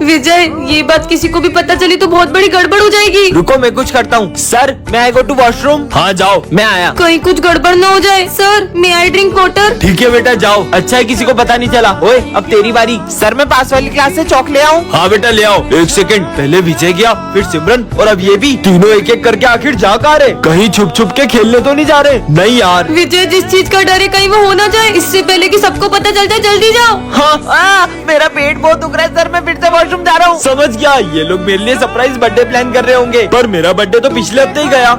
विजय, ये बात किसी को भी पता चली तो बहुत बड़ी गड़बड़ हो जाएगी। रुको मैं कुछ करता हूँ। सर मैं आई गो टू वॉशरूम। हाँ जाओ, मैं आया। कहीं कुछ गड़बड़ न हो जाए। सर मैं आई ड्रिंक वाटर। ठीक है बेटा जाओ। अच्छा है किसी को पता नहीं चला। ओए अब तेरी बारी। सर मैं पास वाली क्लास से चौक ले आऊँ? हाँ बेटा ले आओ। एक सेकंड, पहले विजय गया, फिर सिमरन और अब ये भी। तीनों एक एक करके आखिर जा कहाँ रहे? कहीं छुप छुप के खेलने तो नहीं जा रहे? नहीं यार। विजय, जिस चीज का डर है कहीं वो हो ना जाए, इससे पहले कि सबको पता चल जाए जल्दी जाओ। हाँ मेरा पेट बहुत दुख रहा है सर, मैं फिर से वॉशरूम जा रहा हूँ। समझ गया, ये लोग मेरे लिए सरप्राइज बर्थडे प्लान कर रहे होंगे, पर मेरा बर्थडे तो पिछले हफ्ते ही गया।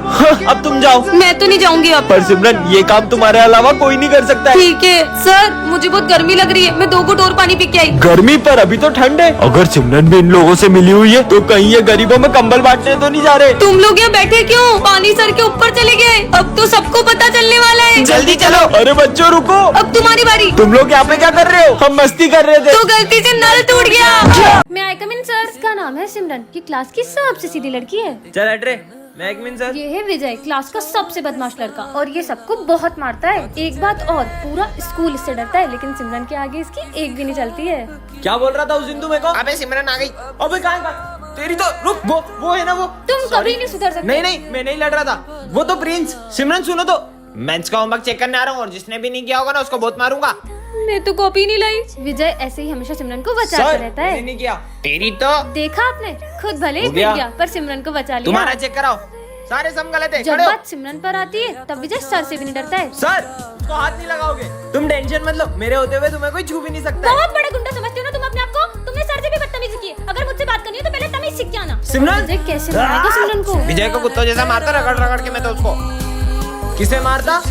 अब तुम जाओ। मैं तो नहीं जाऊंगी अब। पर सिमरन ये काम तुम्हारे अलावा कोई नहीं कर सकता है। ठीक है सर, मुझे बहुत गर्मी लग रही है, मैं 2 घूंट और पानी पी के आई। गर्मी पर अभी तो ठंड है। अगर सिमरन भी इन लोगों से मिली हुई है तो कहीं ये गरीबों में कंबल बांटने तो नहीं जा रहे? तुम लोग यहाँ बैठे क्यों? पानी सर के ऊपर चले गए, अब तो सबको पता चलने वाला है। जल्दी चलो। अरे बच्चों रुको, अब तुम्हारी बारी। तुम लोग यहाँ पे क्या कर रहे हो? हम मस्ती कर रहे थे। तो गलती से नल टूट गया। मैं आई कम इन सर। इसका नाम है सिमरन, ये क्लास की सबसे सीधी लड़की है। चल हट रे। मैं एक मिनट सर। ये है विजय, क्लास का सबसे बदमाश लड़का, और ये सबको बहुत मारता है। एक बात और, पूरा स्कूल इससे डरता है, लेकिन सिमरन के आगे इसकी एक भी नहीं चलती है। क्या बोल रहा था उस दिन तू मेरे को? अबे सिमरन आ गई। अबे कहाँ तेरी तो रुक, वो है ना वो। तुम कभी नहीं सुधर सकते। नहीं मैं नहीं लड़ रहा था, वो तो प्रिंस। सिमरन सुनो तो, मैं इसका होमवर्क चेक करने आ रहा हूँ और जिसने भी नहीं किया होगा ना उसको बहुत मारूंगा। मैं तो कॉपी नहीं लाई। विजय ऐसे ही हमेशा सिमरन को बचाता रहता है। नहीं किया। तेरी तो देखा आपने, खुद भले ही हो गया। गिर गया पर सिमरन को बचा लिया। तुम्हारा चेक कराओ, सारे सम गलत है। जब खड़े हो। बात सिमरन पर आती है तब विजय सर से भी नहीं डरता है। सर उसको हाथ नहीं लगाओगे। तुम टेंशन मत लो, मेरे होते हुए तुम्हें कोई छू भी नहीं सकता है। बहुत बड़ा गुंडा समझते हो ना तुम अपने आप को? तुमने सर से भी बदतमीजी की है। अगर मुझसे बात करनी है तो पहले तमीज सीख के आना। सिमरन! विजय कैसे मारेगा सिमरन को? विजय को कुत्तों जैसा मारता रगड़ रगड़ के मैं तो उसको। किसे मारता?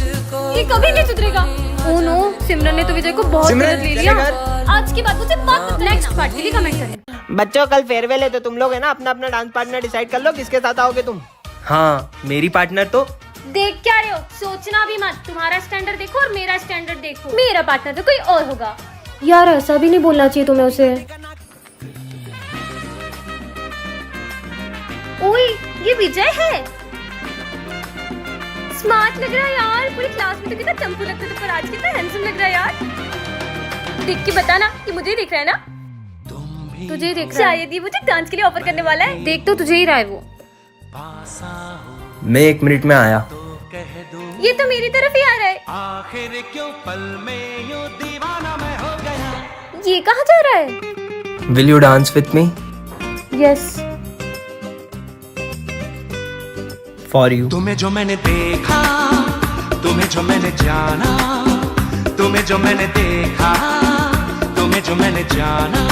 ये कभी नहीं सुधरेगा। ओह नो, सिमरन ने तो विजय को बहुत सिमरन, गलत ले लिया। चले घर। आज की बात मुझसे बात नेक्स्ट पार्ट के लिए कमेंट करें। बच्चों कल फेयरवेल है तो तुम लोग है ना अपना अपना डांस पार्टनर डिसाइड कर लो किसके साथ आओगे तुम। हाँ मेरी पार्टनर तो देख क्या रहे हो? सोचना भी मत। तुम्हारा स्टैंडर्ड देखो और मेरा स्टैंडर्ड देखो। मेरा पार्टनर तो कोई और होगा। यार ऐसा भी नहीं बोलना चाहिए तुम्हें उसे। ओए ये विजय है। स्मार्ट लग रहा है यार, पूरी क्लास में तो कितना चंपू लगता था, पर आज कितना हैंडसम लग रहा है यार। देख के बताना कि मुझे ही देख रहा है ना? तुझे देख रहा है। शायद ये मुझे डांस के लिए ऑफर करने वाला है। देख तो तुझे ही रहा है वो। मैं 1 मिनट में आया। ये तो मेरी तरफ ही आ रहा है। आखिर क्यों पल में यूं दीवाना मैं हो गया। ये कहाँ जा रहा है? Will you dance with me? Yes. For you. तुम्हें जो मैंने देखा, तुम्हें जो मैंने जाना, तुम्हें जो मैंने देखा, तुम्हें जो मैंने जाना।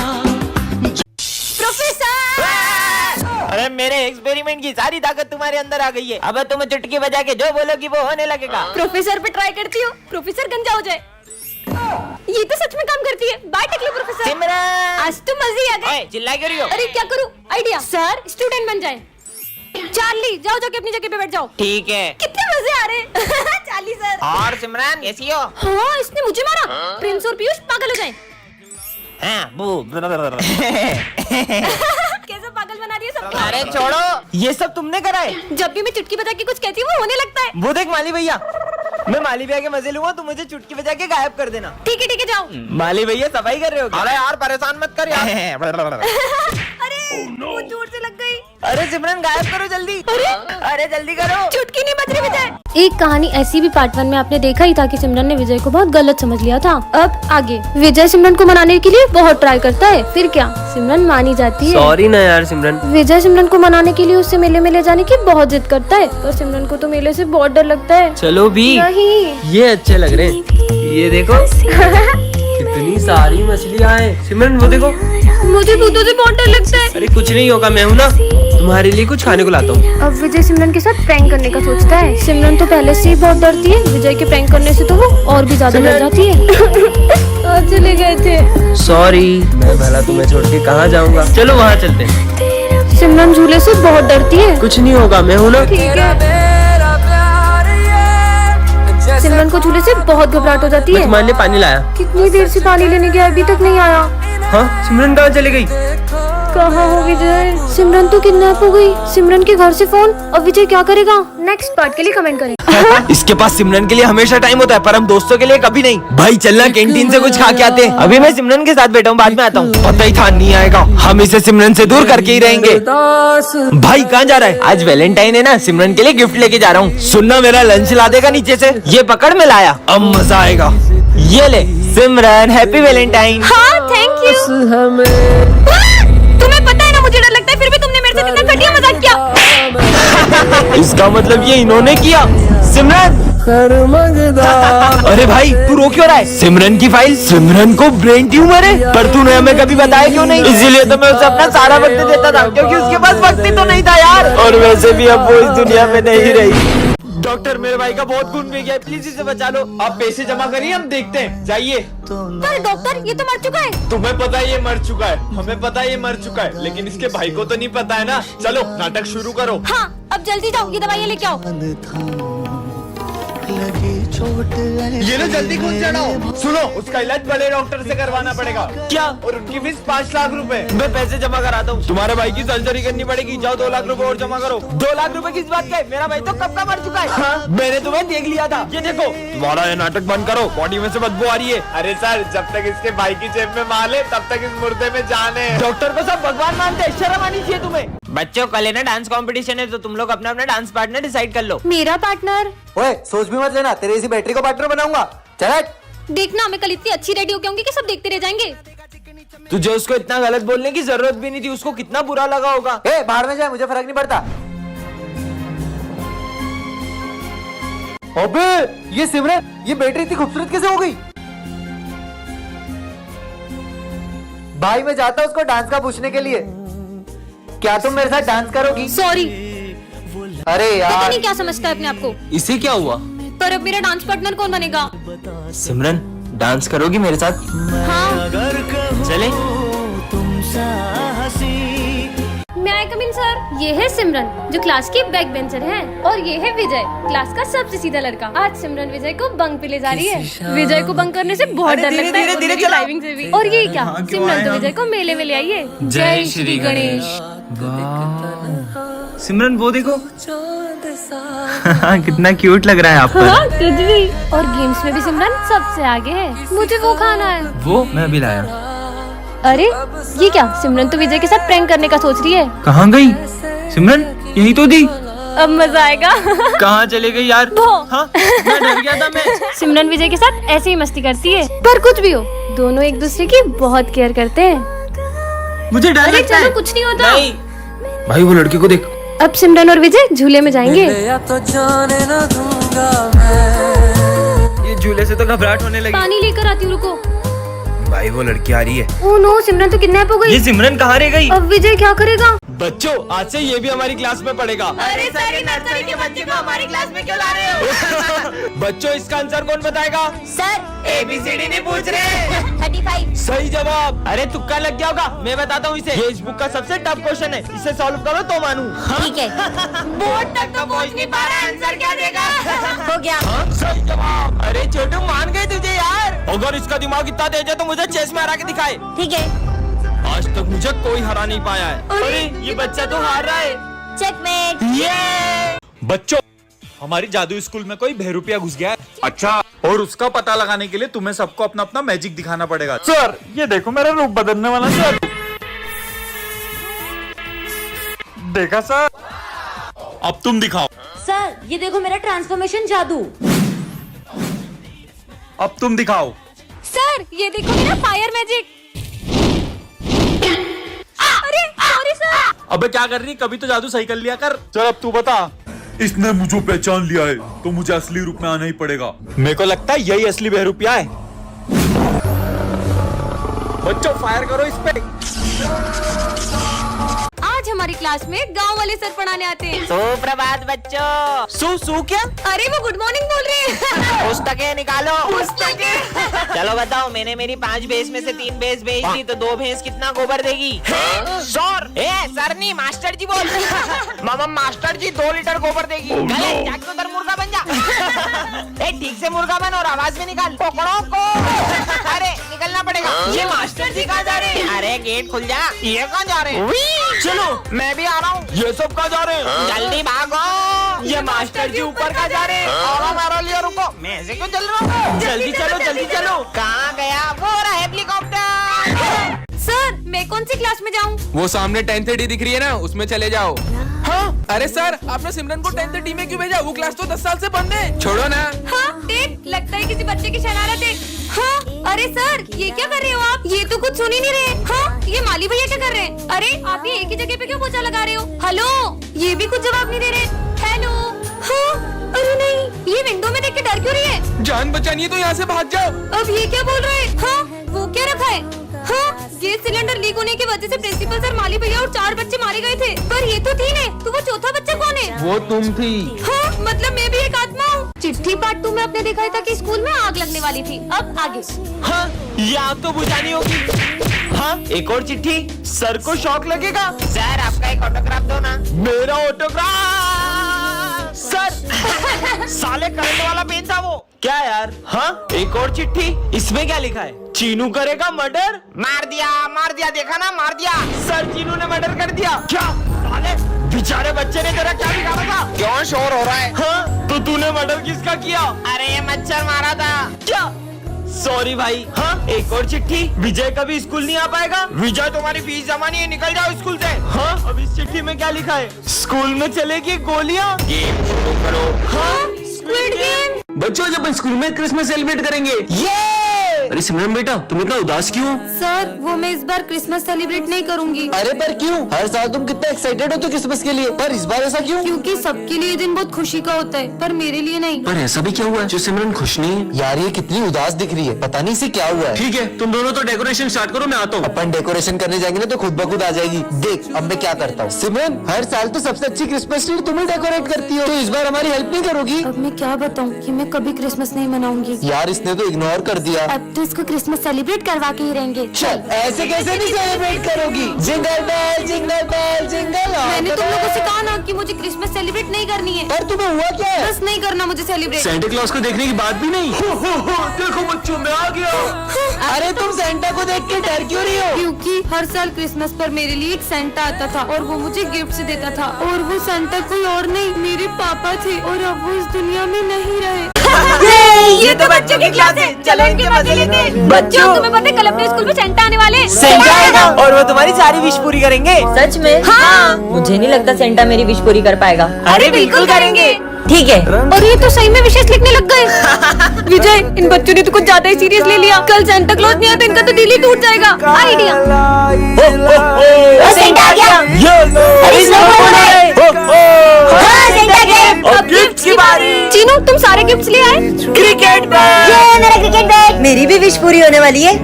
अरे मेरे एक्सपेरिमेंट की सारी ताकत तुम्हारे अंदर आ गई है। अब तुम चुटकी बजा के जो बोलोगी वो होने लगेगा। प्रोफेसर पे ट्राई करती हूँ, प्रोफेसर गंजा हो जाए। ये तो सच में काम करती है। Bye टकली professor. सिमरन आज तो मजे ही आ गए। ओए चिल्ला क्यों रही हो? अरे क्या करूँ? आइडिया। सर स्टूडेंट बन जाए। चार्ली जाओ जाके अपनी जगह पे बैठ जाओ। ठीक है। कितने मजे आ रहे हैं। Charlie sir. और सिमरन कैसी हो? हाँ इसने मुझे मारा। प्रिंस और पीयूष पागल हो जाए। हाँ बू कैसे पागल बना दिया सबको। अरे छोड़ो, ये सब तुमने करा है? जब भी मैं चुटकी बजा के कुछ कहती हूँ वो होने लगता है। वो देख माली भैया, मैं माली भैया के मजे लूंगा, तुम मुझे चुटकी बजा के गायब कर देना। ठीक है जाओ। माली भैया सफाई कर रहे हो क्या? अरे यार परेशान मत कर यार। अरे वो जोर से लग गई। अरे सिमरन गायब करो जल्दी। अरे जल्दी करो। चुटकी नहीं बज रही विजय। एक कहानी ऐसी भी पार्ट 1 में आपने देखा ही था कि सिमरन ने विजय को बहुत गलत समझ लिया था। अब आगे विजय सिमरन को मनाने के लिए बहुत ट्राई करता है, फिर क्या सिमरन मानी जाती है। सॉरी ना यार सिमरन। विजय सिमरन को मनाने के लिए उससे मेले में ले जाने की बहुत जिद करता है, पर सिमरन को तो मेले से बहुत डर लगता है। चलो भी, नहीं ये अच्छे लग रहे हैं। ये देखो कितनी सारी मछलियाँ हैं। सिमरन वो देखो। मुझे भूतों से बहुत डर लगता है। अरे कुछ नहीं होगा, मैं हूँ ना, तुम्हारे लिए कुछ खाने को लाता हूँ। अब विजय सिमरन के साथ प्रैंक करने का सोचता है। सिमरन तो पहले से ही बहुत डरती है, विजय के प्रैंक करने से तो वो और भी ज्यादा डर जाती है। और चले गए थे। सॉरी, मैं भला तुम्हें छोड़ के कहाँ जाऊँगा। चलो वहाँ चलते हैं। सिमरन झूले से बहुत डरती है। कुछ नहीं होगा, मैं हूँ ना। ठीक है। सिमरन को झूले से बहुत घबराहट हो जाती मैं है। तुम्हारे लिए पानी लाया। कितनी देर से पानी लेने गया, अभी तक नहीं आया। हाँ सिमरन कहाँ चली गई? कहाँ हो विजय? सिमरन तो किडनैप हो गई। सिमरन के घर से फोन। अब विजय क्या करेगा? नेक्स्ट पार्ट के लिए कमेंट करें। इसके पास सिमरन के लिए हमेशा टाइम होता है, पर हम दोस्तों के लिए कभी नहीं। भाई चलना कैंटीन से कुछ खा के आते हैं। अभी मैं सिमरन के साथ बैठा हूँ, बाद में आता हूँ। पता ही था नहीं आएगा। हम इसे सिमरन से दूर करके ही रहेंगे। भाई कहाँ जा रहा है? आज वैलेंटाइन है ना, सिमरन के लिए गिफ्ट लेके जा रहा हूँ। सुनना, मेरा लंच ला देगा नीचे से। ये पकड़ में लाया, अब मजा आएगा। ये ले सिमरन, हैप्पी वैलेंटाइन। हाँ थैंक यू। तुम्हें पता है ना मुझे डर लगता है, फिर भी तुमने मेरे से कितना घटिया मजाक किया। इसका मतलब ये इन्होंने किया। सिमरन अरे भाई तू रो क्यों रहा है? सिमरन की फाइल। सिमरन को ब्रेन ट्यूमर है, पर तूने हमें कभी बताया क्यों नहीं? इसीलिए तो मैं उसे अपना सारा वक्त देता था, क्योंकि उसके पास वक्त ही तो नहीं था यार। और वैसे भी अब वो इस दुनिया में नहीं रही। डॉक्टर, मेरे भाई का बहुत खून बह गया है, प्लीज इसे बचा लो। आप पैसे जमा करिए, हम देखते हैं। जाइए। पर डॉक्टर ये तो मर चुका है। तुम्हें पता है ये मर चुका है, हमें पता है ये मर चुका है, लेकिन इसके भाई को तो नहीं पता है ना। चलो नाटक शुरू करो। हाँ अब जल्दी जाओ, ये दवाइयाँ लेके आओ। ये लो जल्दी खून चढ़ाओ। सुनो, उसका इलाज बड़े डॉक्टर से करवाना पड़ेगा। क्या? और उनकी फीस 5 लाख रुपए। मैं पैसे जमा कराता हूँ। तुम्हारे भाई की सर्जरी करनी पड़ेगी। जाओ 2 लाख रुपए और जमा करो। 2 लाख रुपए किस बात का? मेरा भाई तो कब का मर चुका है। हाँ, मैंने तुम्हें देख लिया था। ये देखो, तुम्हारा ये नाटक बंद करो, बॉडी में से बदबू आ रही है। अरे सर, जब तक इसके भाई की जेब में माल है, तब तक इस मुर्दे में जान है। डॉक्टर को सब भगवान मानते हैं, शर्म आनी चाहिए तुम्हें। बच्चों, कल है ना डांस कंपटीशन है, तो तुम लोग अपना अपना डांस पार्टनर डिसाइड कर लो। मेरा पार्टनर? ओए सोच भी मत लेना, तेरे इसी बैटरी को पार्टनर बनाऊंगा। चल हट। देखना मैं कल इतनी अच्छी रेडी होके आऊंगी कि सब देखते रह जाएंगे। तुझे उसको इतना गलत बोलने की जरूरत भी नहीं थी। उसको कितना बुरा लगा होगा। ए बाहर में जाए, मुझे फर्क नहीं पड़ता। अबे ये सिमरन, ये बैटरी इतनी खूबसूरत कैसे हो गई? भाई मैं जाता हूँ उसको डांस का पूछने के लिए। क्या तुम मेरे साथ डांस करोगी? सॉरी। अरे पता यार, नहीं क्या समझता है अपने आप को। इसे क्या हुआ? पर अब मेरा डांस पार्टनर कौन बनेगा? सिमरन, डांस करोगी मेरे साथ? हाँ। चले। मैं आई कम इन सर? ये है सिमरन जो क्लास की बैक बेंचर है, और ये है विजय, क्लास का सबसे सीधा लड़का। आज सिमरन विजय को बंक पे ले जा रही है। विजय को बंक करने से बहुत डर लगता है, धीरे और ड्राइविंग से भी। और ये क्या, सिमरन तो विजय को मेले में ले आई है। जय श्री गणेश। सिमरन वो देखो। कितना क्यूट लग रहा है आप पर। हाँ तुझ भी। और गेम्स में भी सिमरन सबसे आगे है। मुझे वो खाना है। वो मैं अभी लाया। अरे ये क्या, सिमरन तो विजय के साथ प्रैंक करने का सोच रही है। कहाँ गई सिमरन? यही तो थी। अब मजा आएगा। कहाँ चले गई यार? वो। हाँ, मैं डर गया था मैं। सिमरन विजय के साथ ऐसे ही मस्ती करती है, पर कुछ भी हो दोनों एक दूसरे की बहुत केयर करते हैं। मुझे डर अरे लगता है। चलो कुछ नहीं होता। नहीं। भाई वो लड़के को देख। अब सिमरन और विजय झूले में जाएंगे। ये झूले से तो घबराहट होने लगी। पानी लेकर आती हूँ, रुको। भाई वो लड़की आ रही है। ओह नो, सिमरन तो किडनैप हो गई। ये सिमरन कहाँ रह गई? अब विजय क्या करेगा? बच्चों, आज से ये भी हमारी क्लास में पढ़ेगा। अरे सर, नर्सरी के बच्चे को हमारी क्लास में क्यों ला रहे हो? बच्चों, इसका आंसर कौन बताएगा? सर ABCD नहीं पूछ रहे। 35। सही जवाब। अरे तुक्का लग गया होगा, मैं बताता हूँ इसे। ये इस बुक का सबसे टफ क्वेश्चन है, इसे सॉल्व करो तो मानूं। ठीक है। बोर्ड तक तो पहुँच नहीं पा रहा, आंसर क्या देगा? हो गया। सही जवाब। अरे छोटू, मान गए तुझे यार। अगर इसका दिमाग इतना तेज है तो मुझे चेस में हरा के दिखाए। ठीक है। आज तक मुझे कोई हरा नहीं पाया है। अरे ये बच्चा तो हार रहा है। चेकमेट। ये बच्चों, हमारी जादू स्कूल में कोई बहरूपिया घुस गया है। अच्छा, और उसका पता लगाने के लिए तुम्हें सबको अपना अपना मैजिक दिखाना पड़ेगा। सर, ये देखो मेरा रूप बदलने वाला सर। देखा सर? अब तुम दिखाओ। सर ये देखो मेरा ट्रांसफॉर्मेशन जादू। अब तुम दिखाओ। सर ये देखो मेरा फायर मैजिक। अरे सॉरी सर। अबे क्या कर रही? कभी तो जादू सही कर लिया कर। चल अब तू बता। इसने मुझे पहचान लिया है तो मुझे असली रूप में आना ही पड़ेगा। मेरे को लगता है यही असली बहरूपिया है। बच्चों फायर करो इस पे। आज हमारी क्लास में गांव वाले सर पढ़ाने आते हैं। सुप्रभात बच्चों। सू क्या? अरे वो गुड मॉर्निंग बोल रहे हैं। पुस्तकें निकालो। पुस्तकें। चलो बताओ, मैंने मेरी 5 भैंस में से 3 भैंस बेच दी तो 2 भैंस कितना गोबर देगी? सर सर नहीं, मास्टर जी बोल। मामा मास्टर जी 2 लीटर गोबर देगी। गलत, जाके उधर मुर्गा बन जा। ठीक से मुर्गा बन और आवाज में निकाल। पकड़ो को। अरे निकलना पड़ेगा। ये मास्टर जी कहाँ जा रहे हैं? अरे गेट खुल जा। ये कहाँ जा रहे हैं? चलो मैं भी आ रहा हूँ। ये सब कहाँ जा रहे हैं? जल्दी भागो। ये मास्टर जी ऊपर कहाँ जा रहे हैं? और मारो लिया, रुको। मैं ऐसे क्यों चल रहा हूँ? जल्दी चलो जल्दी चलो। कहाँ गया? वो रहा हेलीकॉप्टर। सर मैं कौन सी क्लास में जाऊँ? वो सामने 10th दिख रही है ना, उसमें चले जाओ। हाँ? अरे सर, आपने सिमरन को 10th में क्यों भेजा? वो क्लास तो 10 साल से बंद है। छोड़ो ना। हाँ देख, लगता है किसी बच्चे की शरारत है। हाँ अरे सर, ये क्या कर रहे हो आप? ये तो कुछ सुन ही नहीं रहे। हाँ ये माली भैया क्या कर रहे हैं? अरे आप ये एक ही जगह पे क्यों पोछा लगा रहे हो? हेलो, ये भी कुछ जवाब नहीं दे रहे। हेलो। हाँ अरे नहीं, ये विंडो में देख के डर क्यों रही है? जान बचानी है तो यहाँ से भाग जाओ। अब ये क्या बोल रहे हैं? हाँ वो क्या रखा है? हाँ गैस सिलेंडर लीक होने की वजह से प्रिंसिपल सर, माली भैया और 4 बच्चे मारे गए थे। पर ये तो 3 है, तो वो चौथा बच्चा कौन है? वो तुम थी। हाँ मतलब मैं भी एक आत्मा हूँ। चिट्ठी पार्ट 2 में आपने दिखाया था कि स्कूल में आग लगने वाली थी। अब आगे। हाँ ये आग तो बुझानी होगी। हाँ एक और चिट्ठी। सर को शॉक लगेगा। सर आपका एक ऑटोग्राफ दो ना। मेरा ऑटोग्राफ। सर साले करंट वाला पेन था वो। क्या यार? हाँ एक और चिट्ठी। इसमें क्या लिखा है? चीनू करेगा मर्डर। मार दिया, देखा ना, मार दिया। सर चीनू ने मर्डर कर दिया। क्या साले बेचारे बच्चे ने तेरा क्या बिगाड़ा था? क्यों शोर हो रहा है? हाँ तो तूने मर्डर किसका किया? अरे ये मच्छर मारा था। क्या? सॉरी भाई। हाँ एक और चिट्ठी। विजय कभी स्कूल नहीं आ पाएगा। विजय तुम्हारी फीस जमा नहीं है, निकल जाओ स्कूल से। हाँ अब इस चिट्ठी में क्या लिखा है? स्कूल में चलेगी गोलियां। गेम शुरू करो। हाँ स्क्विड गेम। बच्चों जब अपन स्कूल में क्रिसमस सेलिब्रेट करेंगे। अरे सिमरन बेटा, तुम इतना उदास क्यों? सर वो मैं इस बार क्रिसमस सेलिब्रेट नहीं करूंगी। अरे पर क्यों? हर साल तुम कितना एक्साइटेड हो तो क्रिसमस के लिए, पर इस बार ऐसा क्यों? क्योंकि सबके लिए ये दिन बहुत खुशी का होता है, पर मेरे लिए नहीं। पर ऐसा भी क्या हुआ है जो सिमरन खुश नहीं है? यार ये कितनी उदास दिख रही है, पता नहीं इसे क्या हुआ है। ठीक है, तुम दोनों तो डेकोरेशन स्टार्ट करो, मैं आता हूँ। अपन डेकोरेशन करने जाएंगे ना तो खुद ब खुद आ जाएगी। देख अब मैं क्या करता हूँ। सिमरन हर साल तो सबसे अच्छी क्रिसमस ट्री तुम ही डेकोरेट करती हो, तो इस बार हमारी हेल्प नहीं करोगी? अब मैं क्या बताऊँ कि मैं कभी क्रिसमस नहीं मनाऊंगी। यार इसने तो इग्नोर कर दिया। अब तो इसको क्रिसमस सेलिब्रेट करवा के ही रहेंगे। चल ऐसे कैसे नहीं सेलिब्रेट करोगी? Jingle bell jingle bell jingle all मैंने द तुम लोगों से वे। कहा ना कि मुझे क्रिसमस सेलिब्रेट नहीं करनी है। पर तुम्हें हुआ क्या है? बस नहीं करना मुझे सेलिब्रेट। सेंटा क्लॉज को देखने की बात भी नहीं। देखो बच्चों मैं आ गया। अरे तुम सेंटा को देख के डर क्यों रही हो? क्योंकि हर साल क्रिसमस पर मेरे लिए एक सेंटा आता था और वो मुझे गिफ्ट देता था, और वो सेंटा कोई और नहीं मेरे पापा थे, और अब वो इस दुनिया में नहीं रहे। ये तो बच्चों की क्लास है, चलो इनके मजे लेते हैं। बच्चों तुम्हें पता है कल अपने स्कूल में सेंटा आने वाले हैं। सेंटा आएगा और वो तुम्हारी सारी विश पूरी करेंगे। सच में? हाँ मुझे नहीं लगता सेंटा मेरी विश पूरी कर पाएगा। अरे बिल्कुल करेंगे। ठीक है। और ये तो सही में विशेष लिखने लग गए। विजय इन बच्चों ने तो कुछ ज्यादा ही सीरियस ले लिया। कल सेंटा क्लॉज नहीं आया तो इनका तो दिल ही टूट जाएगा। आइडिया। सेंटा आ गया। अरे स्नो बॉल है। हाँ, सेंटा गेम। अब गिफ्ट की बारी। चीनू तुम सारे गिफ्ट्स ले आए? Cricket bat. ये मेरा क्रिकेट बैट। मेरी भी विश पूरी होने वाली है।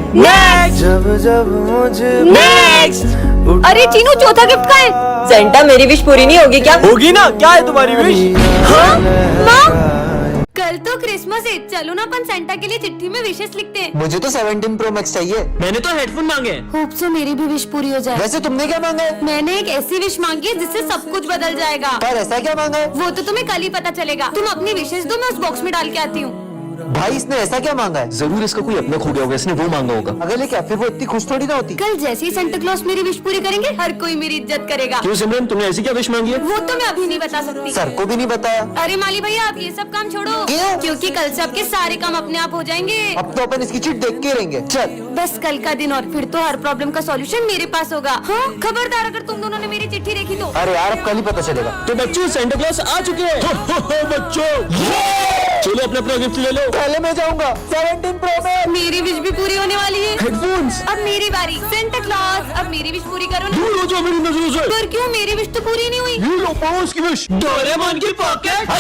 नेक्स्ट। अरे चीनू चौथा गिफ्ट का है? सेंटा मेरी विश पूरी नहीं होगी क्या? होगी ना, क्या है तुम्हारी विश? हाँ माँ, कल तो क्रिसमस है, चलो ना अपन सेंटा के लिए चिट्ठी में विशेष लिखते हैं। मुझे तो 17 Pro Max चाहिए। मैंने तो हेडफोन मांगे। होप सो मेरी भी विश पूरी हो जाए। वैसे तुमने क्या मांगा है? मैंने एक ऐसी विश मांगी है जिससे सब कुछ बदल जाएगा। पर ऐसा क्या मांगा है? वो तो तुम्हें कल ही पता चलेगा। तुम अपनी विशेष दो, मैं उस बॉक्स में डाल के आती हूँ। भाई इसने ऐसा क्या मांगा है? जरूर इसका कोई अपना खो गया होगा, इसने वो मांगा होगा। अगर क्या फिर वो इतनी खुश थोड़ी ना होती। कल जैसे ही सेंटा क्लॉज मेरी विश पूरी करेंगे, हर कोई मेरी इज्जत करेगा। क्यों सिमरन, तुमने ऐसी क्या विश मांगी है? वो तो मैं अभी नहीं बता सकती। सर को भी नहीं बताया। अरे माली भैया आप ये सब काम छोड़ो। क्यों? क्योंकि कल से आपके सारे काम अपने आप हो जाएंगे। अब तो अपन इसकी चिट देख के रहेंगे। चल बस कल का दिन और फिर तो हर प्रॉब्लम का सॉल्यूशन मेरे पास होगा। हाँ खबरदार अगर तुम दोनों ने मेरी चिट्ठी देखी तो। अरे यार अब कल ही पता चलेगा। तो बच्चों सेंटा क्लॉज आ चुके हैं। बच्चों चलो अपना अपना गिफ्ट ले लो। पहले मैं जाऊंगा 17 Pro Max। मेरी विश भी पूरी होने वाली है। हेडफोन्स। अब मेरी बारी। सेंटा क्लॉज अब मेरी विश पूरी करो ना। दूर हो जाओ मेरी नजरों से। पर क्यों मेरी विश तो पूरी नहीं हुई? ये लो पाओ उसकी विश। डोरेमोन की पॉकेट।